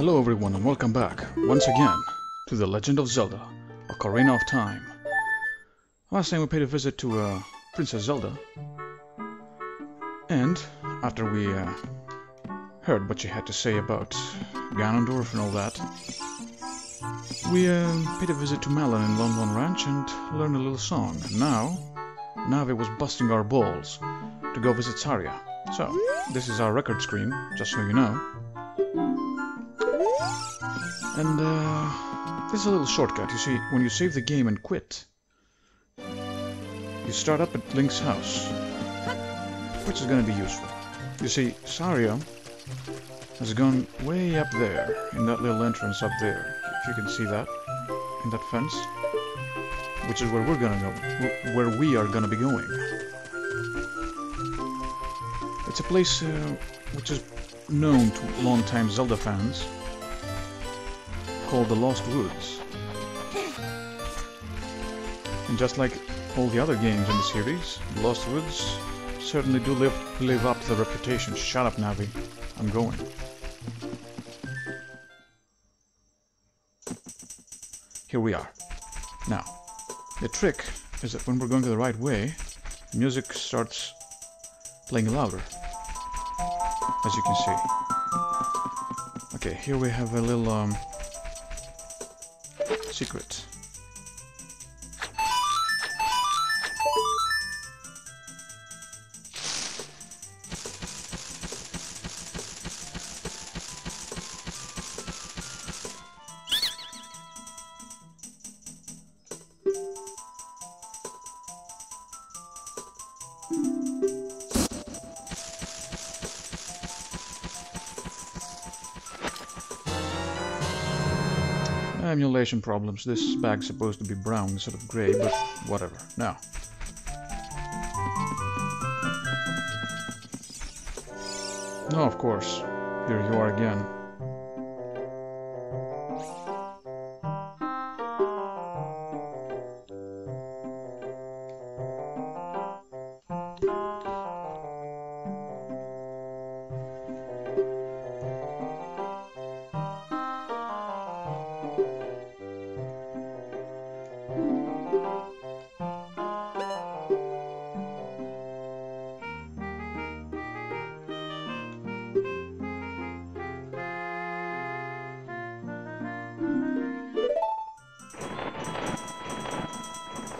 Hello everyone and welcome back, once again, to The Legend of Zelda, Ocarina of Time. Last time we paid a visit to Princess Zelda, and after we heard what she had to say about Ganondorf and all that, we paid a visit to Malon in Lon Lon Ranch and learned a little song. And now, Navi was busting our balls to go visit Saria. So, this is our record screen, just so you know. And this is a little shortcut. You see, when you save the game and quit, you start up at Link's house, which is going to be useful. You see, Saria has gone way up there, in that little entrance up there, if you can see that, in that fence, which is where we're going to go, where we are going to be going. It's a place which is known to long-time Zelda fans, called the Lost Woods. And just like all the other games in the series, the Lost Woods certainly do live up to the reputation. Shut up, Navi. I'm going. Here we are. Now, the trick is that when we're going the right way, the music starts playing louder, as you can see. Okay, here we have a little secret. Emulation problems. This bag's supposed to be brown instead of grey, but whatever. Now. No, of course. Here you are again.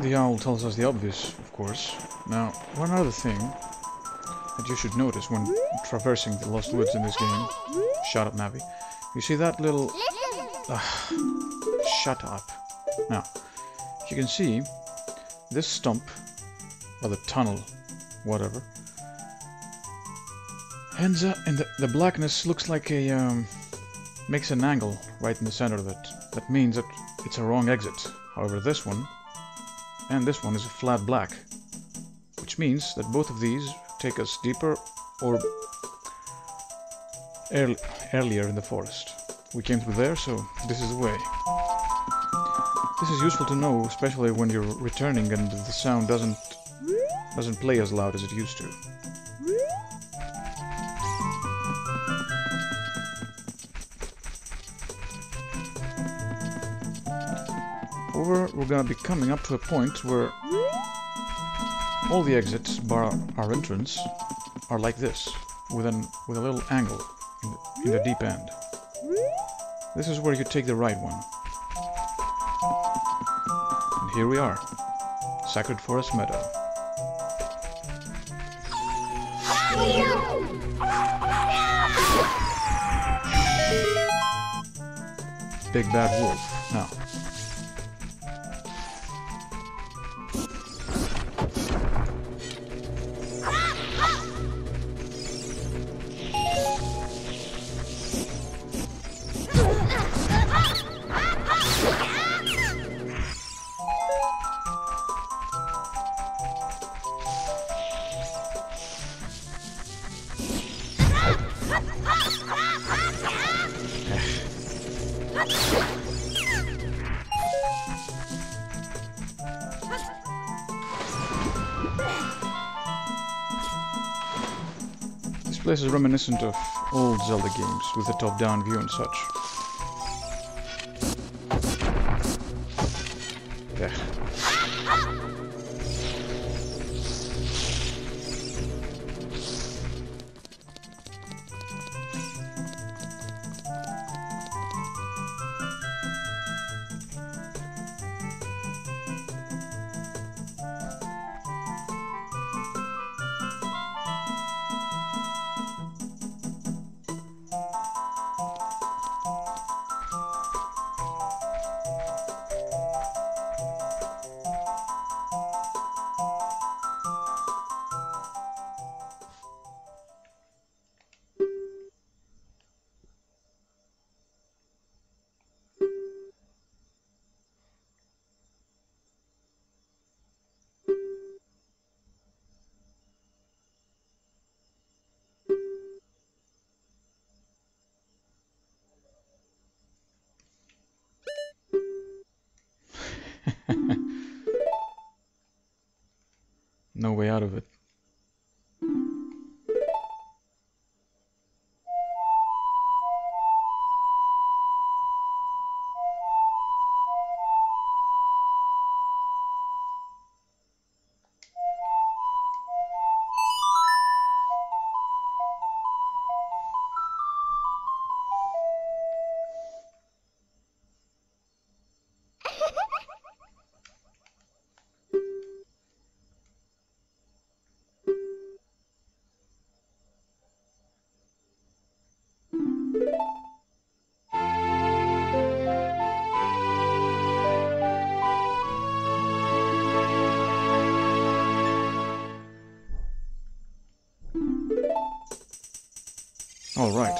The owl tells us the obvious, of course. Now, one other thing that you should notice when traversing the Lost Woods in this game... Shut up, Navi. You see that little... shut up. Now, you can see this stump, or the tunnel, whatever, ends up in the blackness looks like a... makes an angle right in the center of it. That means that it's a wrong exit. However, this one and this one is a flat black, which means that both of these take us deeper or earlier in the forest. We came through there, so this is the way. This is useful to know, especially when you're returning and the sound doesn't play as loud as it used to. However, we're gonna be coming up to a point where all the exits, bar our entrance, are like this, with a little angle in the deep end. This is where you take the right one. And here we are, Sacred Forest Meadow. Big bad wolf. Now. place is reminiscent of old Zelda games with a top-down view and such. Yeah. No way out of it. All right.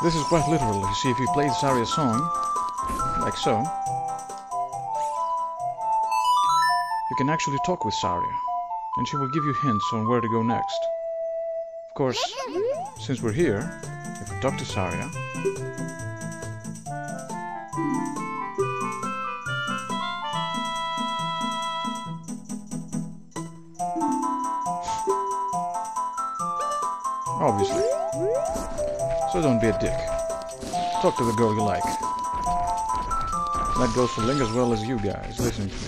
This is quite literal. You see, if you play Saria's song, like so, you can actually talk with Saria, and she will give you hints on where to go next. Of course, since we're here, if we talk to Saria, obviously. So don't be a dick. Talk to the girl you like. That goes for Link as well as you guys listening to me.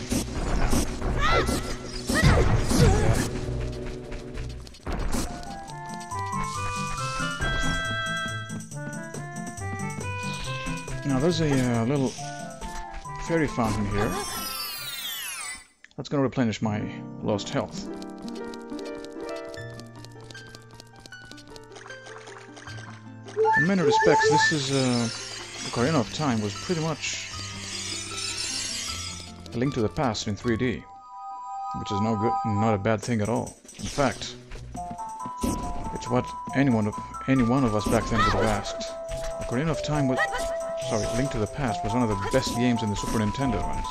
Now there's a little fairy fountain here. That's gonna replenish my lost health. In many respects, this is Ocarina of Time was pretty much a Link to the Past in 3D, which is not a bad thing at all. In fact, it's what any one of us back then would have asked. Ocarina of Time was, sorry, Link to the Past was one of the best games in the Super Nintendo, and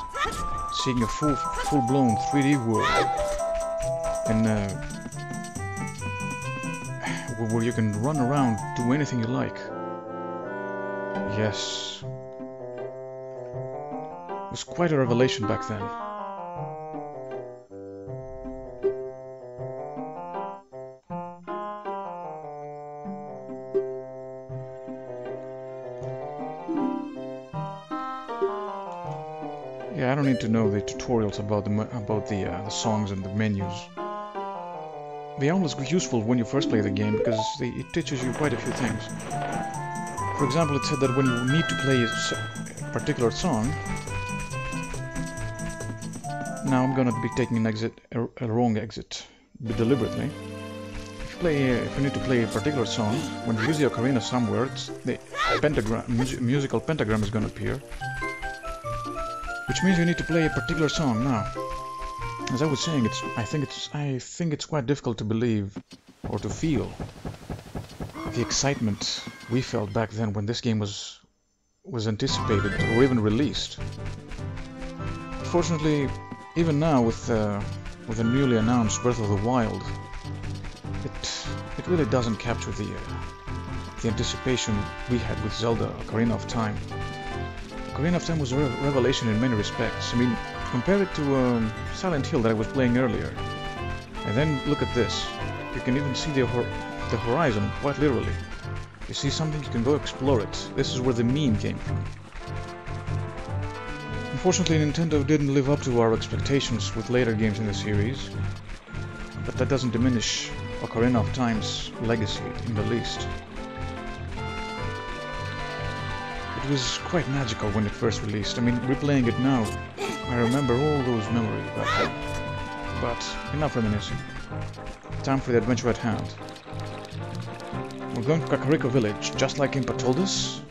seeing a full-blown 3D world and where you can run around, do anything you like. Yes. It was quite a revelation back then. Yeah, I don't need to know the tutorials about the songs and the menus. They are always useful when you first play the game because it teaches you quite a few things. For example, it said that when you need to play a particular song, now I'm gonna be taking an exit, a wrong exit, deliberately. If you need to play a particular song, when you use the ocarina somewhere, the musical pentagram is gonna appear, which means you need to play a particular song now. As I was saying, I think it's quite difficult to believe or to feel the excitement we felt back then when this game was anticipated or even released. Fortunately, even now with the newly announced Breath of the Wild, it really doesn't capture the anticipation we had with Zelda: Ocarina of Time. Ocarina of Time was a revelation in many respects. I mean, Compare it to Silent Hill that I was playing earlier. And then look at this. You can even see the horizon, quite literally. You see something, you can go explore it. This is where the meme came from. Unfortunately, Nintendo didn't live up to our expectations with later games in the series. But that doesn't diminish Ocarina of Time's legacy in the least. It was quite magical when it first released. I mean, replaying it now, I remember all those memories back then. But enough reminiscing. Time for the adventure at hand. We're going to Kakariko Village, just like Impa told us.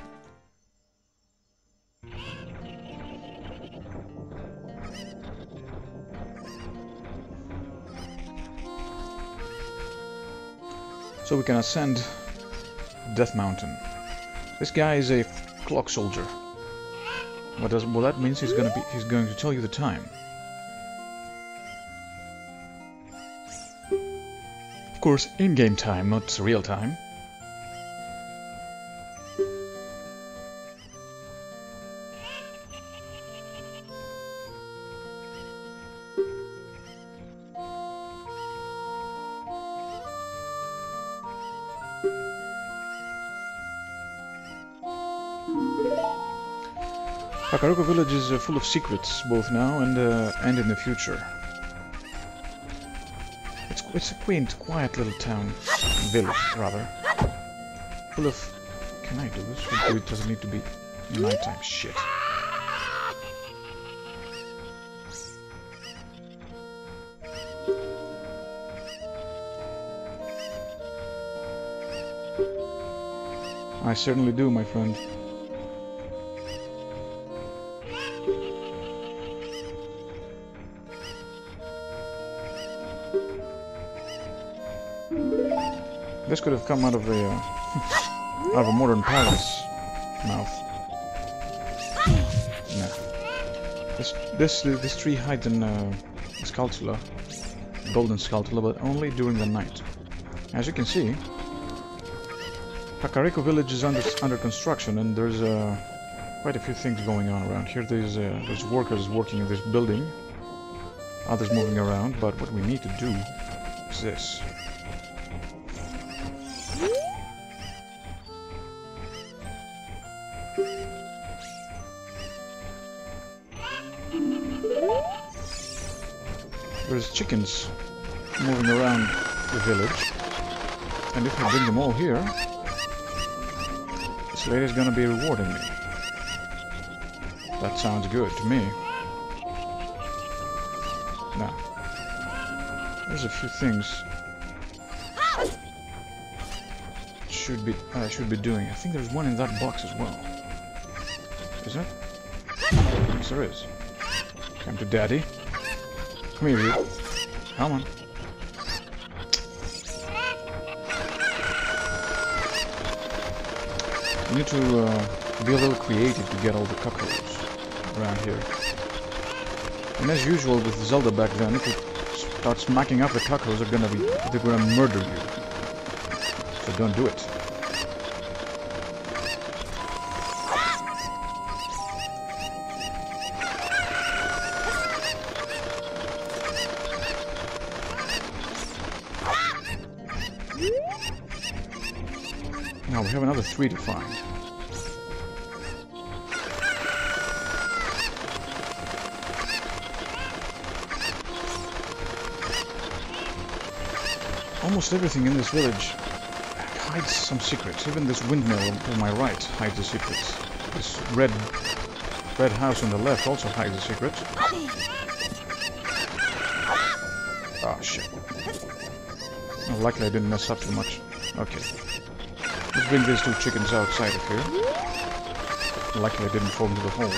So we can ascend Death Mountain. This guy is a clock soldier. Well, that means he's going to tell you the time. Of course, in-game time, not real time. Kakariko Village is full of secrets, both now and in the future. It's a quaint, quiet little town, village rather, full of. Can I do this? Or it doesn't need to be nighttime. Shit. I certainly do, my friend. This could have come out of a modern parrot's mouth. Nah. This tree hides in Skulltula, golden Skulltula, but only during the night. As you can see, Kakariko Village is under construction, and there's quite a few things going on around here. There's workers working in this building, others moving around. But what we need to do is this. There's chickens moving around the village, and if I bring them all here, this lady's gonna be rewarding me. That sounds good to me. Now, there's a few things I should be doing. I think there's one in that box as well. Is it? Yes, there is. Come to Daddy. Come here, you. Come on. You need to be a little creative to get all the cockroaches around here. And as usual with Zelda back then, if you start smacking up the cockroaches, they're gonna murder you. So don't do it. Now we have another 3 to find. Almost everything in this village hides some secrets. Even this windmill on my right hides a secret. This red house on the left also hides a secret. Ah, shit. Oh, luckily I didn't mess up too much. Okay. Let's bring these 2 chickens outside of here. Luckily I didn't fall into the hole.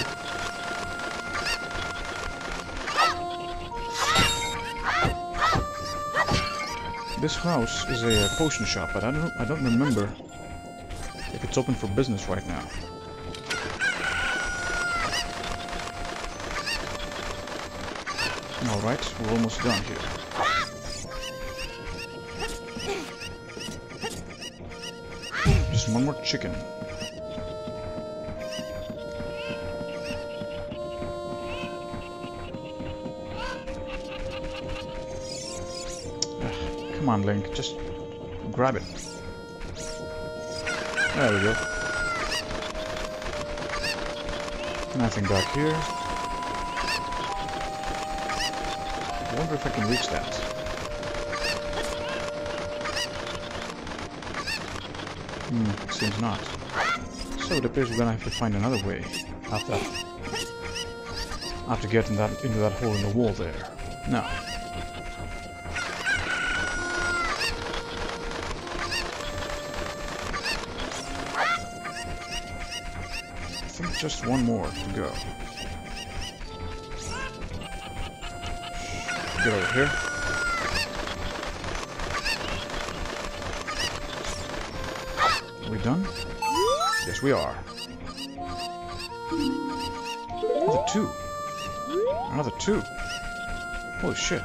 This house is a potion shop, but I don't remember if it's open for business right now. Alright, we're almost done here. Just one more chicken. Come on, Link, just grab it. There we go. Nothing back here. I wonder if I can reach that. Seems not. So it appears we're gonna have to find another way after getting that into that hole in the wall there. Now. I think just one more to go. Get over here. Are we done? Yes, we are. Another two. Another two. Holy shit.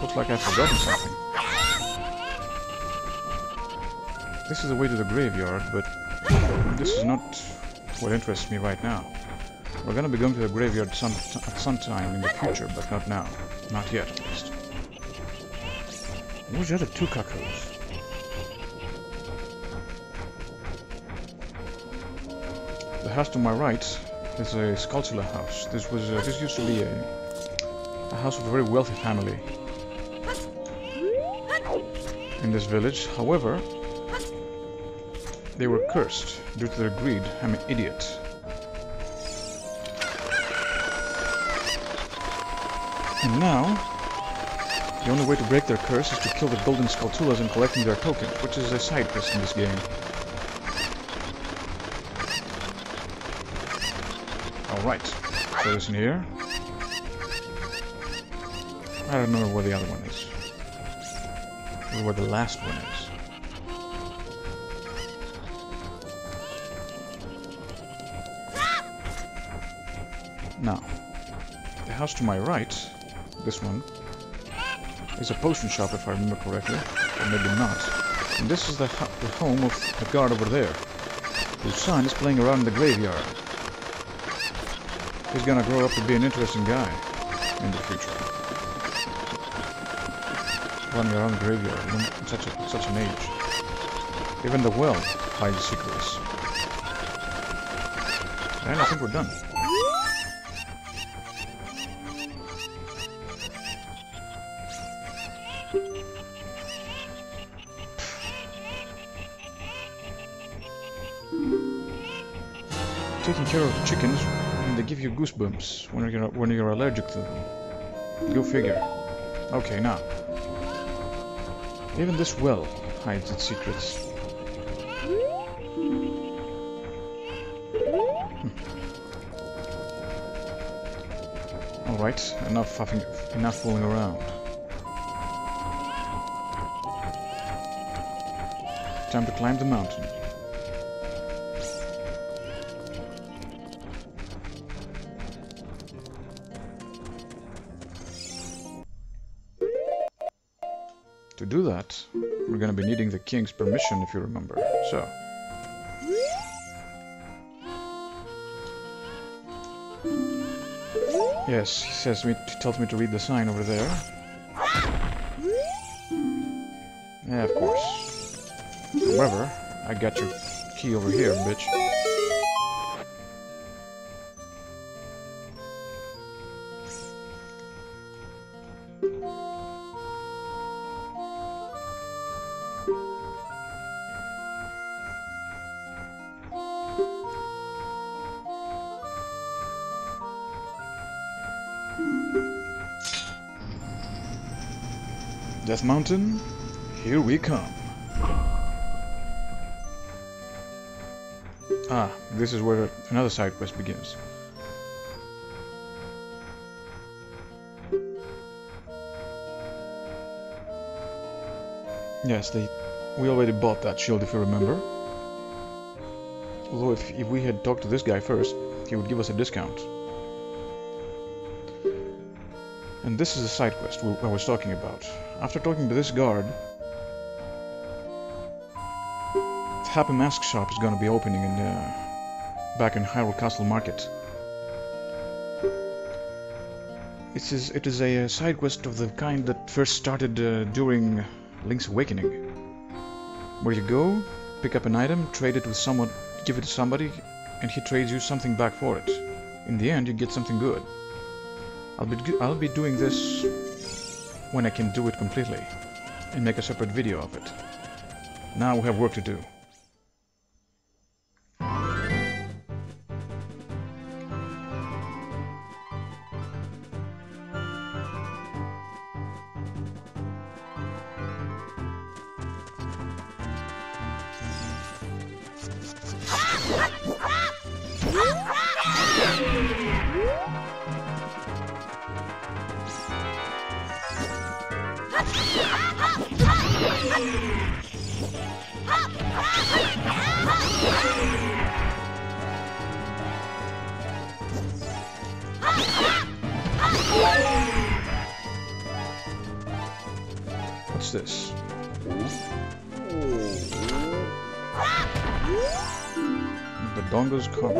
Looks like I've forgotten something. This is the way to the graveyard, but this is not what interests me right now. We're gonna be going to the graveyard at some time in the future, but not now. Not yet, at least. Where's the other two cuckoos? The house to my right is a sculptural house. This used to be a house of a very wealthy family in this village. However, they were cursed due to their greed. I'm an idiot. And now, the only way to break their curse is to kill the golden Skulltulas and collecting their tokens, which is a side quest in this game. Alright, so this in here. I don't know where the other one is. Or where the last one is. Now, the house to my right, this one, is a potion shop if I remember correctly, or maybe not. And this is the home of the guard over there, whose son is playing around in the graveyard. He's gonna grow up to be an interesting guy in the future. Running around the graveyard at such an age. Even the well hides secrets. And I think we're done. Taking care of the chickens, and they give you goosebumps when you're allergic to them. Go figure. Okay, now. Even this well hides its secrets. Alright, enough fooling around. Time to climb the mountain. To do that, we're gonna be needing the king's permission, if you remember. So. Yes, he tells me to read the sign over there. Yeah, of course. However, I got your key over here, bitch. Death Mountain, here we come. Ah, this is where another side quest begins. Yes, we already bought that shield, if you remember. Although if we had talked to this guy first, he would give us a discount. And this is the side quest I was talking about. After talking to this guard, the Happy Mask shop is going to be opening back in Hyrule Castle Market. It is a side quest of the kind that first started during Link's Awakening, where you go, pick up an item, trade it with someone, give it to somebody, and he trades you something back for it. In the end, you get something good. I'll be doing this when I can do it completely, and make a separate video of it. Now we have work to do. What's this? The Dongo's cover.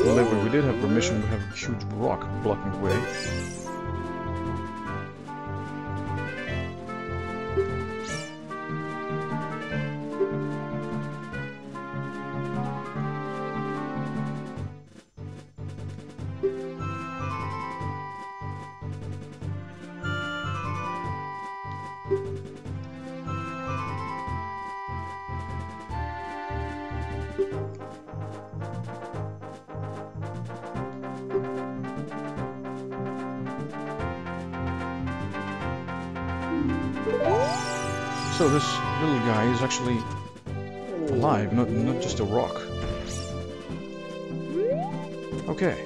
Well, we did have permission to have a huge rock blocking the way. So this little guy is actually alive, not just a rock. Okay,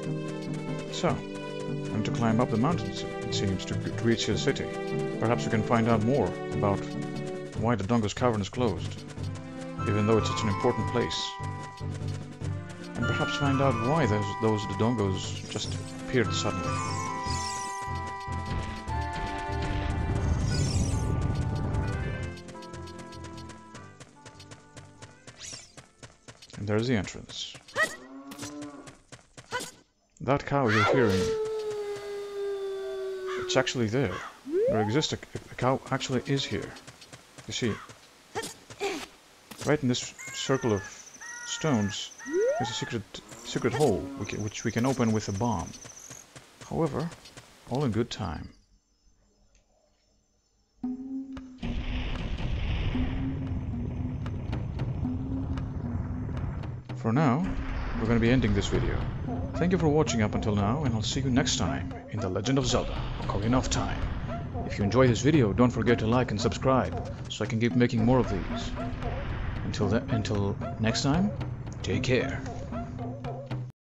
so time to climb up the mountains, it seems, to reach the city. Perhaps we can find out more about why the Dongo's Cavern is closed, even though it's such an important place. And perhaps find out why the Dongos just appeared suddenly. And there's the entrance. That cow you're hearing, it's actually there. There exists a cow actually is here. You see, right in this circle of stones, there's a secret hole which we can open with a bomb. However, all in good time. For now, we're going to be ending this video. Thank you for watching up until now, and I'll see you next time in The Legend of Zelda: Ocarina of Time. If you enjoyed this video, don't forget to like and subscribe, so I can keep making more of these. Until next time, take care.